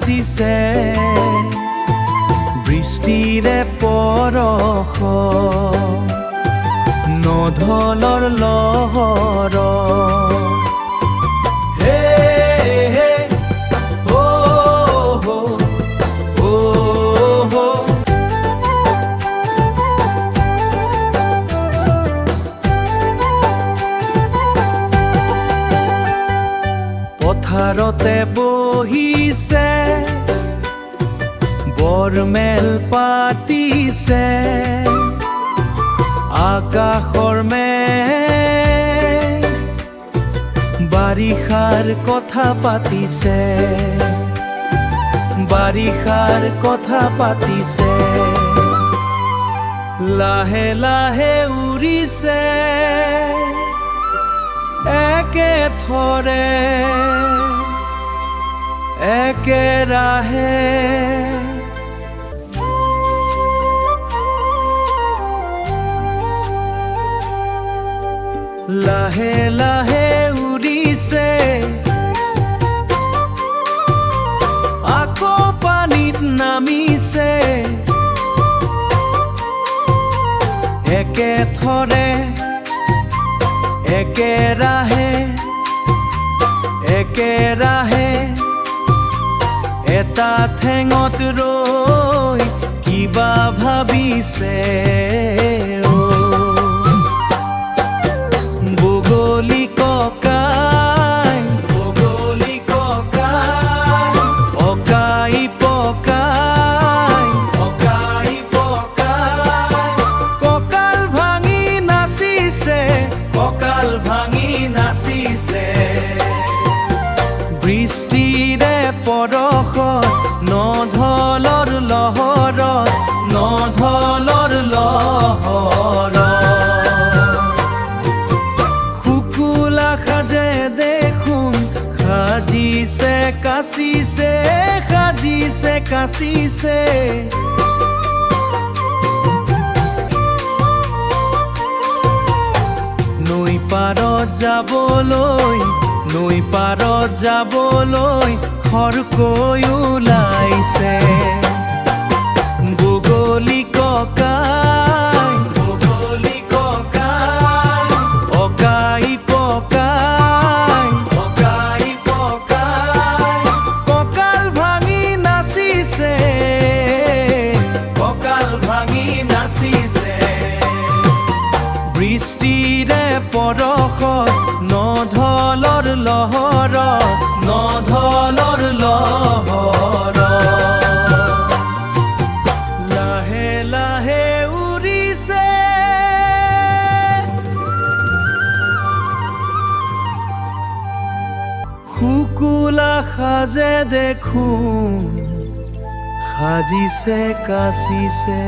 নাচিছে বৃষ্টিৰে পৰশ নধলৰ লহৰ পথাৰতে বহিছে বৰমেল পাতিছে আকাশৰ মেঘ বাৰিষাৰ কথা পাতিছে বাৰিষাৰ কথা পাতিছে লাহে লাহে উৰিছে একেথৰে একেৰাহে লাহে লাহে উৰিছে আকৌ পানীত নামিছে একেথৰে একেৰাহে একেৰাহে এটা ঠেঙত ৰৈ কিবা ভাবিছে বগলী ককাই অকাই পকাই কঁকাল ভাঙি নাচিছে কঁকাল ভাঙি নাচিছে বৃষ্টিৰে পৰশত নধলৰ লহৰত নধলৰ লহৰত শুকুলা সাজে দেখোন সাজিছে কাচিছে সাজিছে কাচিছে নৈ পাৰত যাবলৈ নৈ পাৰত যাবলৈ খৰকৈ ওলাইছে বগলী ককাই অকাই পকাই কঁকাল ভাঙি নাচিছে কঁকাল ভাঙি নাচিছে বৃষ্টিৰে পৰশত নধলৰ লহৰত নধলৰ লহৰত লাহে লাহে উৰিছে শুকুলা সাজে দেখোন সাজিছে কাচিছে